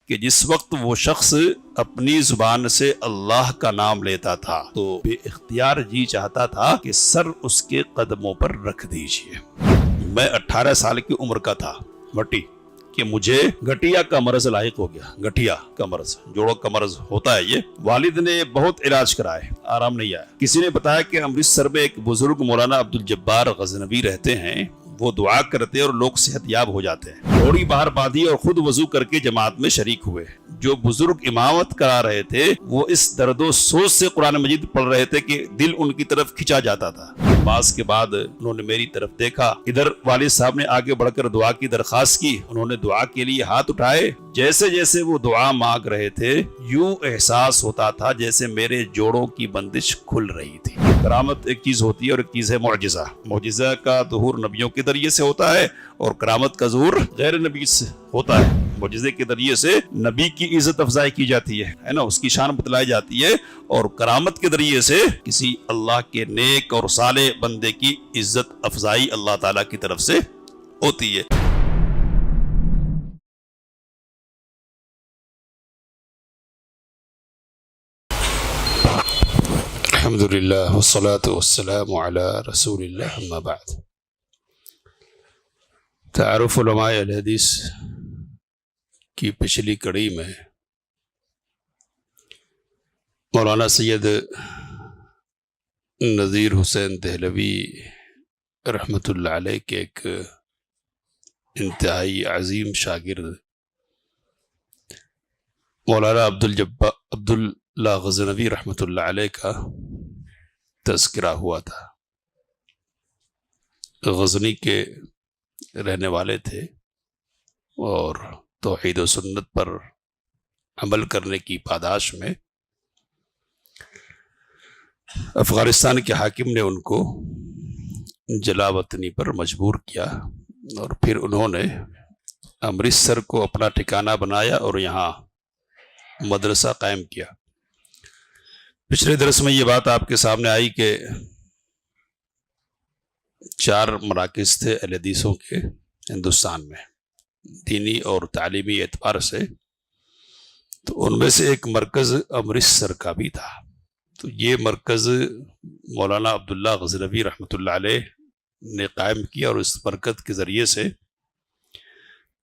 کہ جس وقت وہ شخص اپنی زبان سے اللہ کا نام لیتا تھا تو بے اختیار جی چاہتا تھا کہ سر اس کے قدموں پر رکھ دیجئے۔ میں 18 سال کی عمر کا تھا مٹی کہ مجھے گٹھیا کا مرض لاحق ہو گیا۔ گٹھیا کا مرض، جوڑوں کا مرض ہوتا ہے یہ۔ والد نے بہت علاج کرائے، آرام نہیں آیا۔ کسی نے بتایا کہ امرتسر میں ایک بزرگ مولانا عبدالجبار غزنوی رہتے ہیں، وہ دعا کرتے اور لوگ صحت یاب ہو جاتے ہیں۔ گھوڑی باہر باندھی اور خود وضو کر کے جماعت میں شریک ہوئے۔ جو بزرگ امامت کرا رہے تھے وہ اس درد و سوز سے قرآن مجید پڑھ رہے تھے کہ دل ان کی طرف کھینچا جاتا تھا۔ نماز کے بعد انہوں نے میری طرف دیکھا، ادھر والد صاحب نے آگے بڑھ کر دعا کی درخواست کی۔ انہوں نے دعا کے لیے ہاتھ اٹھائے۔ جیسے جیسے وہ دعا مانگ رہے تھے یوں احساس ہوتا تھا جیسے میرے جوڑوں کی بندش کھل رہی تھی۔ کرامت ایک چیز ہوتی ہے اور ایک چیز ہے معجزہ۔ معجزہ کا ظہور نبیوں کے ذریعے سے ہوتا ہے اور کرامت کا ظہور غیر نبی سے ہوتا ہے۔ معجزے کے ذریعے سے نبی کی عزت افزائی کی جاتی ہے نا، اس کی شان بتلائی جاتی ہے، اور کرامت کے ذریعے سے کسی اللہ کے نیک اور صالح بندے کی عزت افزائی اللہ تعالیٰ کی طرف سے ہوتی ہے۔ الحمدللہ والصلاة والسلام علی رسول اللہ، اما بعد۔ تعارف علماء الحدیث کی پچھلی کڑی میں مولانا سید نذیر حسین دہلوی رحمۃ اللہ علیہ کے ایک انتہائی عظیم شاگرد مولانا عبداللہ غزنوی رحمۃ اللہ علیہ کا تذکرہ ہوا تھا۔ غزنی کے رہنے والے تھے اور توحید و سنت پر عمل کرنے کی پاداش میں افغانستان کے حاکم نے ان کو جلا وطنی پر مجبور کیا، اور پھر انہوں نے امرتسر کو اپنا ٹھکانہ بنایا اور یہاں مدرسہ قائم کیا۔ پچھلے درس میں یہ بات آپ کے سامنے آئی کہ 4 مراکز تھے اہل حدیثوں کے ہندوستان میں، دینی اور تعلیمی اعتبار سے، تو ان میں سے ایک مرکز امرتسر کا بھی تھا۔ تو یہ مرکز مولانا عبداللہ غزنوی رحمۃ اللہ علیہ نے قائم کیا، اور اس مرکز کے ذریعے سے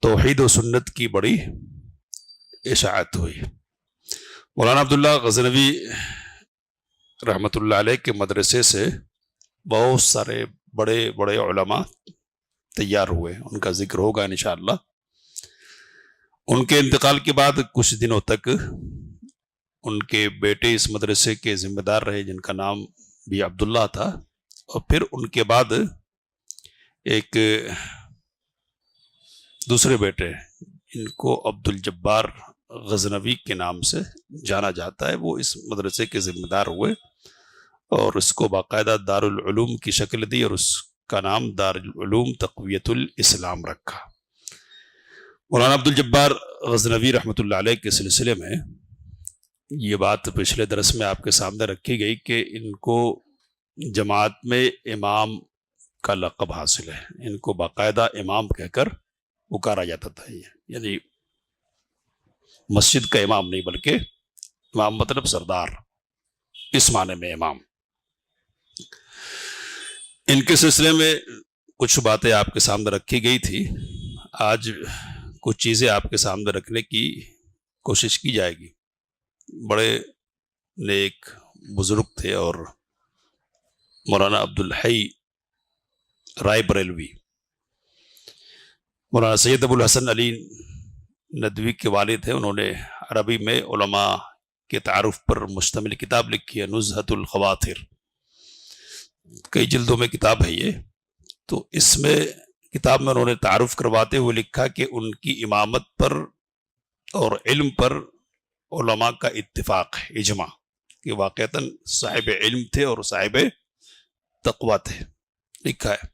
توحید و سنت کی بڑی اشاعت ہوئی۔ مولانا عبداللہ غزنوی رحمۃ اللہ علیہ کے مدرسے سے بہت سارے بڑے بڑے علماء تیار ہوئے، ان کا ذکر ہوگا انشاءاللہ۔ ان کے انتقال کے بعد کچھ دنوں تک ان کے بیٹے اس مدرسے کے ذمہ دار رہے، جن کا نام بھی عبداللہ تھا، اور پھر ان کے بعد ایک دوسرے بیٹے ان کو عبدالجبار غزنوی کے نام سے جانا جاتا ہے، وہ اس مدرسے کے ذمہ دار ہوئے اور اس کو باقاعدہ دارالعلوم کی شکل دی، اور اس کا نام دارالعلوم تقویت الاسلام رکھا۔ مولانا عبدالجبار غزنوی رحمۃ اللہ علیہ کے سلسلے میں یہ بات پچھلے درس میں آپ کے سامنے رکھی گئی کہ ان کو جماعت میں امام کا لقب حاصل ہے، ان کو باقاعدہ امام کہہ کر پکارا جاتا تھا، یعنی مسجد کا امام نہیں بلکہ امام مطلب سردار، اس معنی میں امام۔ ان کے سلسلے میں کچھ باتیں آپ کے سامنے رکھی گئی تھی، آج کچھ چیزیں آپ کے سامنے رکھنے کی کوشش کی جائے گی۔ بڑے نیک بزرگ تھے اور مولانا عبدالحی رائے بریلوی، مولانا سید ابو الحسن علی ندوی کے والد ہیں، انہوں نے عربی میں علماء کے تعارف پر مشتمل کتاب لکھی ہے، نزہۃ الخواطر، کئی جلدوں میں کتاب ہے یہ۔ تو اس میں کتاب میں انہوں نے تعارف کرواتے ہوئے لکھا کہ ان کی امامت پر اور علم پر علماء کا اتفاق ہے، اجماع، کہ واقعتاً صاحب علم تھے اور صاحب تقویٰ تھے، لکھا ہے۔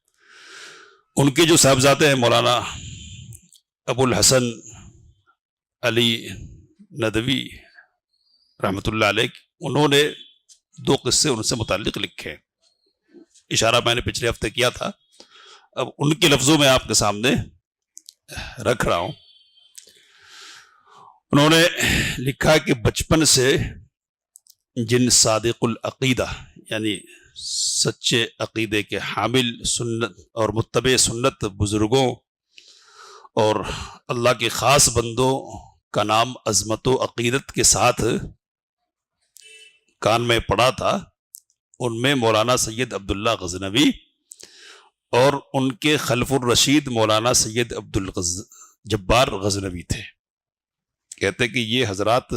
ان کے جو صاحبزادے ہیں مولانا ابو الحسن علی ندوی رحمۃ اللہ علیہ، انہوں نے 2 قصے ان سے متعلق لکھے، اشارہ میں نے پچھلے ہفتے کیا تھا، اب ان کے لفظوں میں آپ کے سامنے رکھ رہا ہوں۔ انہوں نے لکھا کہ بچپن سے جن صادق العقیدہ یعنی سچے عقیدے کے حامل سنت اور متبع سنت بزرگوں اور اللہ کے خاص بندوں کا نام عظمت و عقیدت کے ساتھ کان میں پڑا تھا، ان میں مولانا سید عبداللہ غزنوی اور ان کے خلف الرشید مولانا سید عبدالجبار غزنوی تھے۔ کہتے کہ یہ حضرات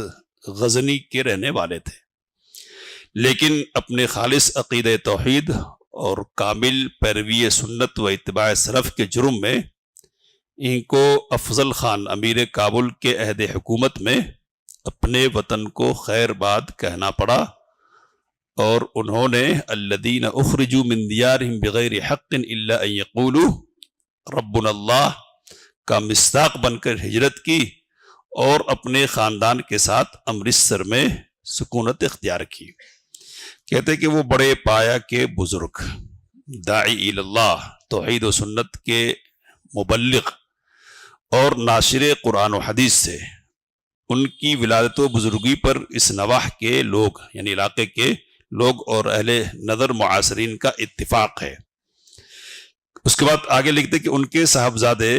غزنی کے رہنے والے تھے، لیکن اپنے خالص عقیدہ توحید اور کامل پیروی سنت و اتباع سلف کے جرم میں ان کو افضل خان امیر کابل کے عہد حکومت میں اپنے وطن کو خیر باد کہنا پڑا، اور انہوں نے الذین اخرجوا من دیارہم بغیر حق الا ان یقولوا ربنا اللہ کا مصداق بن کر ہجرت کی اور اپنے خاندان کے ساتھ امرتسر میں سکونت اختیار کی۔ کہتے کہ وہ بڑے پایا کے بزرگ، داعی اللہ، توحید و سنت کے مبلغ اور ناشر قرآن و حدیث سے، ان کی ولادت و بزرگی پر اس نواح کے لوگ یعنی علاقے کے لوگ اور اہل نظر معاصرین کا اتفاق ہے۔ اس کے بعد آگے لکھتے کہ ان کے صاحبزادے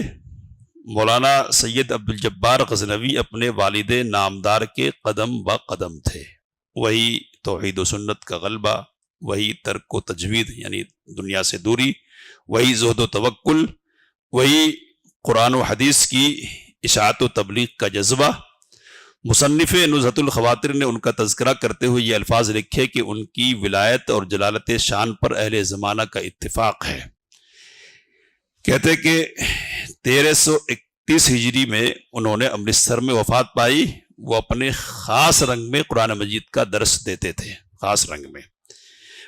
مولانا سید عبدالجبار غزنوی اپنے والد نامدار کے قدم و قدم تھے، وہی توحید و سنت کا غلبہ، وہی ترک و تجوید یعنی دنیا سے دوری، وہی زہد و توکل، وہی قرآن و حدیث کی اشاعت و تبلیغ کا جذبہ۔ مصنف نزہۃ الخواطر نے ان کا تذکرہ کرتے ہوئے یہ الفاظ لکھے کہ ان کی ولایت اور جلالت شان پر اہل زمانہ کا اتفاق ہے۔ کہتے کہ 1331 ہجری میں انہوں نے امرتسر میں وفات پائی۔ وہ اپنے خاص رنگ میں قرآن مجید کا درس دیتے تھے، خاص رنگ میں۔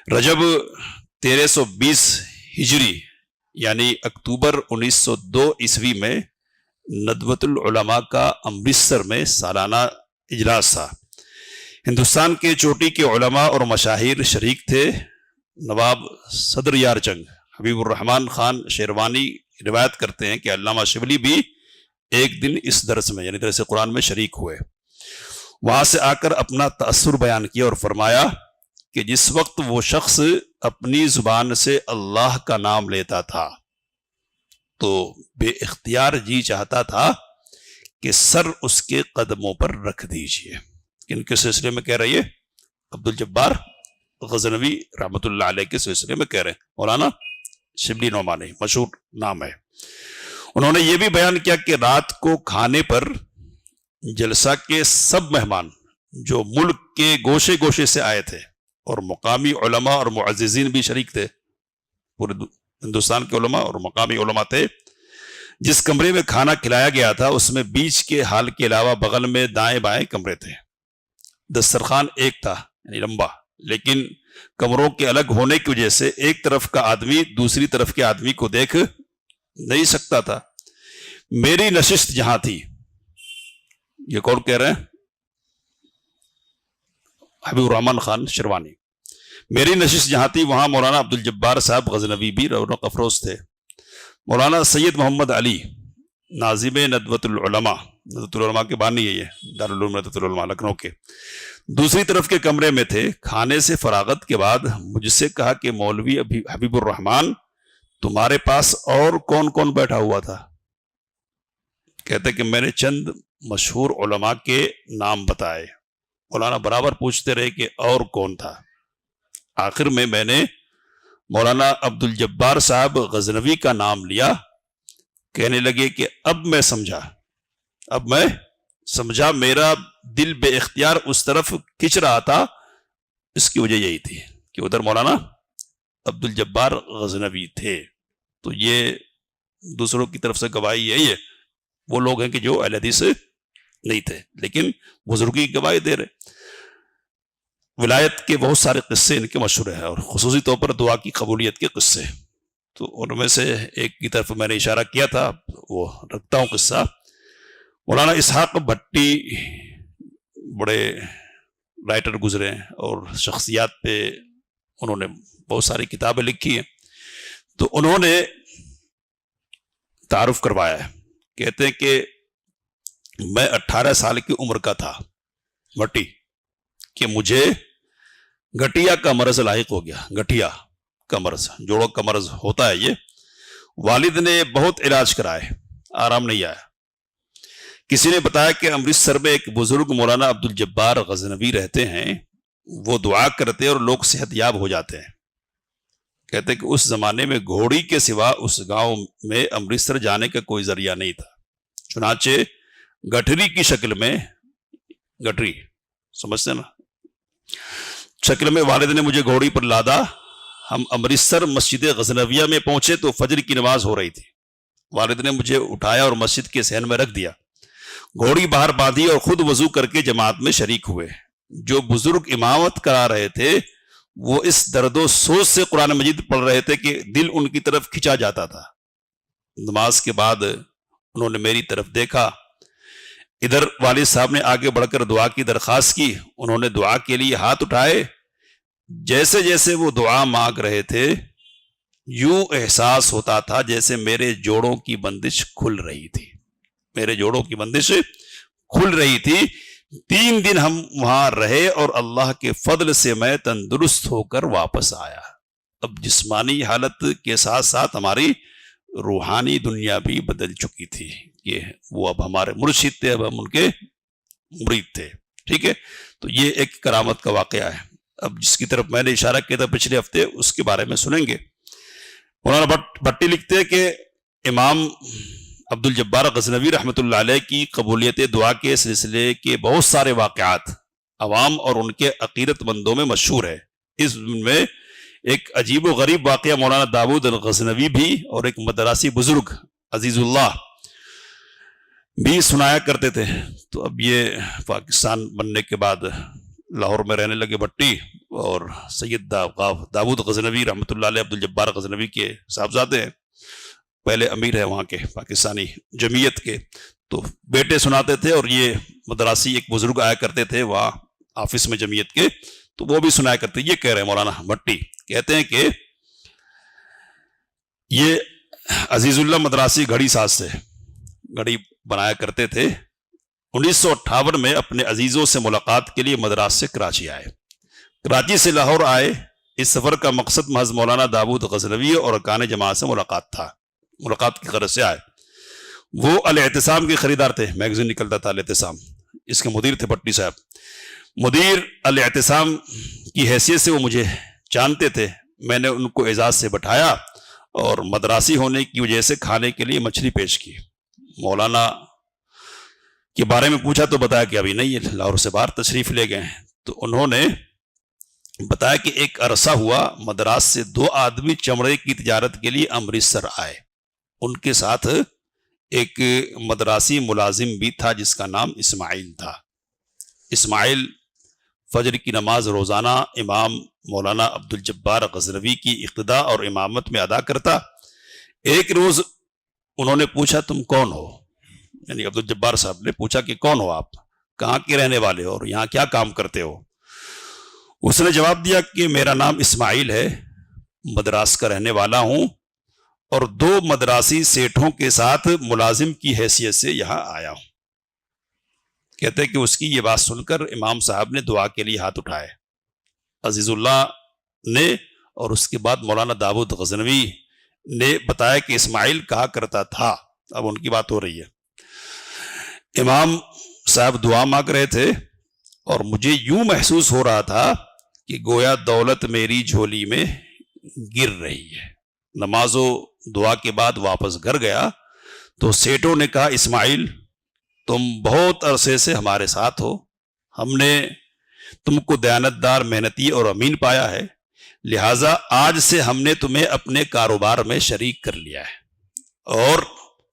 رجب 1320 ہجری یعنی اکتوبر 1902 عیسوی میں ندوۃ العلماء کا امرتسر میں سالانہ اجلاس تھا۔ ہندوستان کے چوٹی کے علماء اور مشاہیر شریک تھے۔ نواب صدر یار جنگ حبیب الرحمن خان شیروانی روایت کرتے ہیں کہ علامہ شبلی بھی ایک دن اس درس میں یعنی درس قرآن میں شریک ہوئے۔ وہاں سے آ کر اپنا تأثر بیان کیا اور فرمایا کہ جس وقت وہ شخص اپنی زبان سے اللہ کا نام لیتا تھا تو بے اختیار جی چاہتا تھا کہ سر اس کے قدموں پر رکھ دیجئے۔ کن کے سلسلے میں کہہ رہی ہے؟ عبدالجبار غزنوی رحمۃ اللہ علیہ کے سلسلے میں کہہ رہے ہیں، مولانا شبلی نعمانی مشہور نام ہے۔ انہوں نے یہ بھی بیان کیا کہ رات کو کھانے پر جلسہ کے سب مہمان جو ملک کے گوشے گوشے سے آئے تھے اور مقامی علماء اور معززین بھی شریک تھے، پورے ہندوستان کے علماء اور مقامی علماء تھے، جس کمرے میں کھانا کھلایا گیا تھا اس میں بیچ کے حال کے علاوہ بغل میں دائیں بائیں کمرے تھے۔ دسترخوان ایک تھا یعنی لمبا، لیکن کمروں کے الگ ہونے کی وجہ سے ایک طرف کا آدمی دوسری طرف کے آدمی کو دیکھ نہیں سکتا تھا۔ میری نشست جہاں تھی، یہ کون کہہ رہے ہیں؟ حبیب الرحمن خان شیروانی۔ میری نشست جہاں تھی وہاں مولانا عبدالجبار صاحب غزنوی بھی رونق افروز تھے۔ مولانا سید محمد علی ناظم ندوۃ العلماء، ندوۃ العلماء کے بانی ہے، یہ دارالعلوم ندوۃ العلماء لکھنؤ کے، دوسری طرف کے کمرے میں تھے۔ کھانے سے فراغت کے بعد مجھ سے کہا کہ مولوی حبیب الرحمن تمہارے پاس اور کون کون بیٹھا ہوا تھا؟ کہتے کہ میں نے چند مشہور علماء کے نام بتائے۔ مولانا برابر پوچھتے رہے کہ اور کون تھا۔ آخر میں نے مولانا عبدالجبار صاحب غزنوی کا نام لیا۔ کہنے لگے کہ اب میں سمجھا میرا دل بے اختیار اس طرف کھنچ رہا تھا۔ اس کی وجہ یہی تھی کہ ادھر مولانا عبدالجبار غزنوی تھے۔ تو یہ دوسروں کی طرف سے گواہی یہی ہے، وہ لوگ ہیں کہ جو اہل حدیث نہیں تھے لیکن بزرگی کی گواہی دے رہے۔ ولایت کے بہت سارے قصے ان کے مشہور ہیں اور خصوصی طور پر دعا کی قبولیت کے قصے، تو ان میں سے ایک کی طرف میں نے اشارہ کیا تھا، وہ رکھتا ہوں قصہ۔ مولانا اسحاق بھٹی بڑے رائٹر گزرے ہیں اور شخصیات پہ انہوں نے بہت ساری کتابیں لکھی ہیں، تو انہوں نے تعارف کروایا ہے۔ کہتے ہیں کہ میں 18 سال کی عمر کا تھا بھٹی کہ مجھے گٹھیا کا مرض لاحق ہو گیا. گٹھیا کا مرض، جوڑوں کا مرض ہوتا ہے یہ. والد نے بہت علاج کرائے، آرام نہیں آیا. کسی نے بتایا کہ امرتسر میں ایک بزرگ مولانا عبد الجبار غزنوی رہتے ہیں، وہ دعا کرتے اور لوگ صحت یاب ہو جاتے ہیں. کہتے کہ اس زمانے میں گھوڑی کے سوا اس گاؤں میں امرتسر جانے کا کوئی ذریعہ نہیں تھا. چنانچہ گٹھری کی شکل میں، گٹری سمجھتے نا، شکل میں والد نے مجھے گھوڑی پر لادا. ہم امرتسر مسجد غزنویہ میں پہنچے تو فجر کی نماز ہو رہی تھی. والد نے مجھے اٹھایا اور مسجد کے صحن میں رکھ دیا. گھوڑی باہر باندھی اور خود وضو کر کے جماعت میں شریک ہوئے. جو بزرگ امامت کرا رہے تھے وہ اس درد و سوز سے قرآن مجید پڑھ رہے تھے کہ دل ان کی طرف کھنچا جاتا تھا. نماز کے بعد انہوں نے میری طرف دیکھا. ادھر والد صاحب نے آگے بڑھ کر دعا کی درخواست کی. انہوں نے دعا کے لیے ہاتھ اٹھائے. جیسے جیسے وہ دعا مانگ رہے تھے یوں احساس ہوتا تھا جیسے میرے جوڑوں کی بندش کھل رہی تھی. میرے جوڑوں کی بندش کھل رہی تھی. 3 دن ہم وہاں رہے اور اللہ کے فضل سے میں تندرست ہو کر واپس آیا. اب جسمانی حالت کے ساتھ ساتھ ہماری روحانی دنیا بھی بدل چکی تھی کہ وہ اب ہمارے مرشد تھے، اب ہم ان کے مرید تھے. ٹھیک ہے، تو یہ ایک کرامت کا واقعہ ہے. اب جس کی طرف میں نے اشارہ کیا تھا پچھلے ہفتے، اس کے بارے میں سنیں گے. مولانا بھٹی لکھتے ہیں کہ امام عبد الجبار غزنوی رحمۃ اللہ علیہ کی قبولیت دعا کے سلسلے کے بہت سارے واقعات عوام اور ان کے عقیدت مندوں میں مشہور ہے. اس میں ایک عجیب و غریب واقعہ مولانا داود الغزنوی بھی اور ایک مدراسی بزرگ عزیز اللہ بھی سنایا کرتے تھے. تو اب یہ پاکستان بننے کے بعد لاہور میں رہنے لگے بھٹی، اور سید داود غزنوی رحمۃ اللہ علیہ عبد الجبار غزنوی کے صاحبزادے ہیں، پہلے امیر ہیں وہاں کے پاکستانی جمعیت کے. تو بیٹے سناتے تھے اور یہ مدراسی ایک بزرگ آیا کرتے تھے وہاں آفس میں جمعیت کے، تو وہ بھی سنایا کرتے. یہ کہہ رہے ہیں مولانا بھٹی، کہتے ہیں کہ یہ عزیز اللہ مدراسی گھڑی ساز سے گھڑی بنایا کرتے تھے. 1958 میں اپنے عزیزوں سے ملاقات کے لیے مدراس سے کراچی آئے. کراچی سے لاہور آئے. اس سفر کا مقصد محض مولانا داود غزنوی اور ارکان جماعت سے ملاقات تھا. ملاقات کی غرض سے آئے. وہ الاعتصام کے خریدار تھے، میگزین نکلتا تھا الاعتصام، اس کے مدیر تھے بھٹی صاحب. مدیر الاعتصام کی حیثیت سے وہ مجھے جانتے تھے. میں نے ان کو اعزاز سے بٹھایا اور مدراسی ہونے کی وجہ سے کھانے کے لیے مچھلی پیش کی. مولانا کے بارے میں پوچھا تو بتایا کہ ابھی نہیں ہے، لاہور سے باہر تشریف لے گئے ہیں. تو انہوں نے بتایا کہ ایک عرصہ ہوا مدراس سے 2 آدمی چمڑے کی تجارت کے لیے امرتسر آئے. ان کے ساتھ ایک مدراسی ملازم بھی تھا جس کا نام اسماعیل تھا. اسماعیل فجر کی نماز روزانہ امام مولانا عبد الجبار غزنوی کی اقتداء اور امامت میں ادا کرتا. ایک روز انہوں نے پوچھا تم کون ہو، یعنی عبد الجبار صاحب نے پوچھا کہ کون ہو آپ، کہاں کے رہنے والے ہو اور یہاں کیا کام کرتے ہو. اس نے جواب دیا کہ میرا نام اسماعیل ہے، مدراس کا رہنے والا ہوں اور 2 مدراسی سیٹھوں کے ساتھ ملازم کی حیثیت سے یہاں آیا ہوں. کہتے کہ اس کی یہ بات سن کر امام صاحب نے دعا کے لیے ہاتھ اٹھائے. عزیز اللہ نے اور اس کے بعد مولانا داود غزنوی نے بتایا کہ اسماعیل کہا کرتا تھا، اب ان کی بات ہو رہی ہے، امام صاحب دعا مانگ رہے تھے اور مجھے یوں محسوس ہو رہا تھا کہ گویا دولت میری جھولی میں گر رہی ہے. نماز و دعا کے بعد واپس گھر گیا تو سیٹوں نے کہا اسماعیل تم بہت عرصے سے ہمارے ساتھ ہو، ہم نے تم کو دیانتدار، محنتی اور امین پایا ہے، لہٰذا آج سے ہم نے تمہیں اپنے کاروبار میں شریک کر لیا ہے اور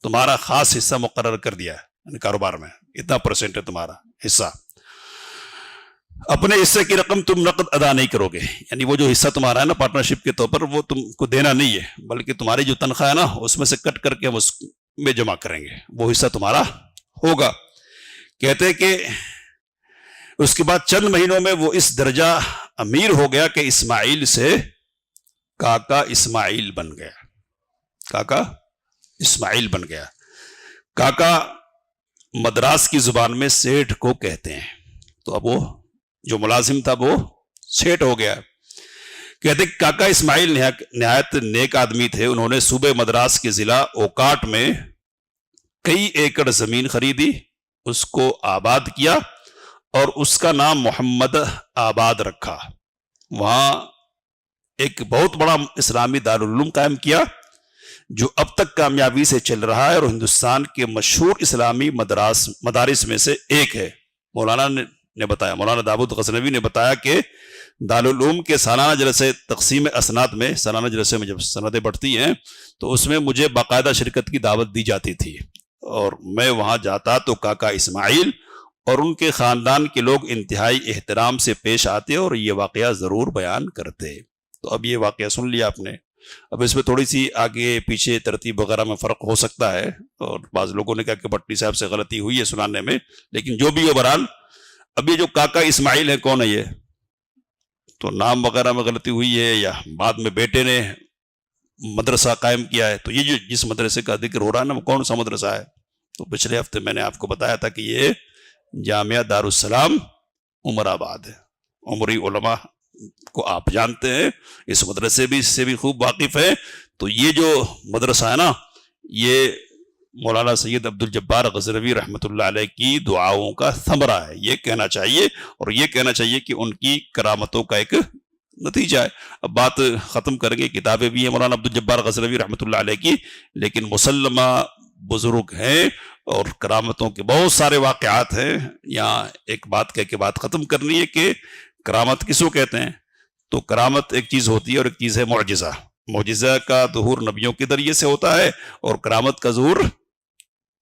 تمہارا خاص حصہ مقرر کر دیا ہے. کاروبار میں اتنا % ہے تمہارا حصہ. اپنے حصے کی رقم تم نقد ادا نہیں کرو گے، یعنی وہ جو حصہ تمہارا ہے نا پارٹنرشپ کے طور پر، وہ تم کو دینا نہیں ہے، بلکہ تمہاری جو تنخواہ ہے نا اس میں سے کٹ کر کے ہم اس میں جمع کریں گے، وہ حصہ تمہارا ہوگا. کہتے کہ اس کے بعد چند مہینوں میں وہ اس درجہ امیر ہو گیا کہ اسماعیل سے کاکا اسماعیل بن گیا. کاکا اسماعیل بن گیا. کاکا مدراس کی زبان میں سیٹھ کو کہتے ہیں۔ تو اب وہ جو ملازم تھا وہ سیٹھ ہو گیا۔ کہتے کاکا اسماعیل نہایت نیک آدمی تھے، انہوں نے صوبہ مدراس کے ضلع اوکاٹ میں کئی ایکڑ زمین خریدی، اس کو آباد کیا اور اس کا نام محمد آباد رکھا۔ وہاں ایک بہت بڑا اسلامی دارالعلوم قائم کیا جو اب تک کامیابی سے چل رہا ہے اور ہندوستان کے مشہور اسلامی مدارس میں سے ایک ہے۔ مولانا نے بتایا، مولانا داؤد غزنوی نے بتایا کہ دارالعلوم کے سالانہ جلسے تقسیم اسناد میں، سالانہ جلسے میں جب سندیں بڑھتی ہیں تو اس میں مجھے باقاعدہ شرکت کی دعوت دی جاتی تھی، اور میں وہاں جاتا تو کاکا اسماعیل اور ان کے خاندان کے لوگ انتہائی احترام سے پیش آتے اور یہ واقعہ ضرور بیان کرتے۔ تو اب یہ واقعہ سن لیا آپ نے، اب اس میں تھوڑی سی آگے پیچھے ترتیب وغیرہ میں فرق ہو سکتا ہے، اور بعض لوگوں نے کہا کہ بٹی صاحب سے غلطی ہوئی ہے سنانے میں، لیکن جو بھی ہو بہرحال اب یہ جو کاکا اسماعیل ہے کون ہے؟ یہ تو نام وغیرہ میں غلطی ہوئی ہے یا بعد میں بیٹے نے مدرسہ قائم کیا ہے؟ تو یہ جو جس مدرسے کا ذکر ہو رہا ہے نا وہ کون سا مدرسہ ہے؟ تو پچھلے ہفتے میں نے آپ کو بتایا تھا کہ یہ جامعہ دارالسلام عمر آباد ہے۔ عمری علماء کو آپ جانتے ہیں، اس مدرسے بھی اس سے بھی خوب واقف ہے۔ تو یہ جو مدرسہ ہے نا، یہ مولانا سید عبد الجبار غزنوی رحمۃ اللہ علیہ کی دعاؤں کا ثمرہ ہے، یہ کہنا چاہیے، اور یہ کہنا چاہیے کہ ان کی کرامتوں کا ایک نتیجہ ہے۔ اب بات ختم کریں گے، کتابیں بھی ہیں مولانا عبد الجبار غزنوی رحمۃ اللہ علیہ کی، لیکن مسلمہ بزرگ ہیں اور کرامتوں کے بہت سارے واقعات ہیں۔ یہاں ایک بات کہہ کے بات ختم کرنی ہے کہ کرامت کس کو کہتے ہیں؟ تو کرامت ایک چیز ہوتی ہے اور ایک چیز ہے معجزہ۔ معجزہ کا ظہور نبیوں کے ذریعے سے ہوتا ہے اور کرامت کا ظہور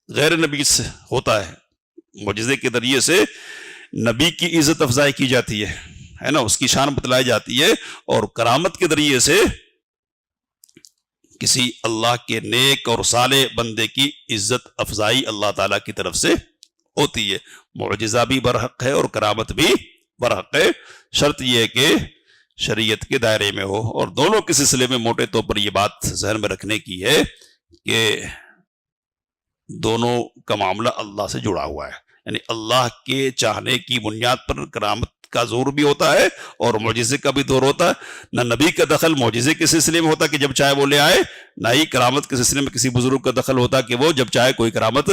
غیر نبی سے ہوتا ہے۔ معجزے کے ذریعے سے نبی کی عزت افزائی کی جاتی ہے نا، اس کی شان بتلائی جاتی ہے، اور کرامت کے ذریعے سے کسی اللہ کے نیک اور صالح بندے کی عزت افزائی اللہ تعالیٰ کی طرف سے ہوتی ہے۔ معجزہ بھی برحق ہے اور کرامت بھی برحق ہے، شرط یہ ہے کہ شریعت کے دائرے میں ہو، اور دونوں کے سلسلے میں موٹے طور پر یہ بات ذہن میں رکھنے کی ہے کہ دونوں کا معاملہ اللہ سے جڑا ہوا ہے، یعنی اللہ کے چاہنے کی بنیاد پر کرامت کا زور بھی ہوتا ہے اور معجزے کا بھی دور ہوتا ہے۔ نہ نبی کا دخل معجزے کے سلسلے میں ہوتا کہ جب چاہے وہ لے آئے، نہ ہی کرامت کے سلسلے میں کسی بزرگ کا دخل ہوتا کہ وہ جب چاہے کوئی کرامت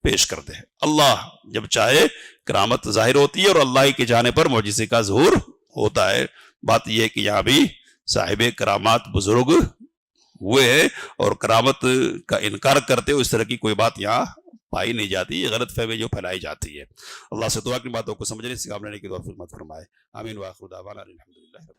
پیش کر دے۔ اللہ جب چاہے کرامت ظاہر ہوتی ہے اور اللہ کے چاہنے پر معجزے کا ظہور ہوتا ہے۔ بات یہ ہے کہ یہاں بھی صاحب کرامات بزرگ ہوئے ہیں، اور کرامت کا انکار کرتے ہو اس طرح کی کوئی بات یہاں پائی نہیں جاتی، یہ غلط فہمی جو پھیلائی جاتی ہے۔ اللہ سے دعا کی باتوں کو سمجھنے سکھانے کی توفیق عطا فرمائے، آمین۔ وآخر دعوانا الحمدللہ۔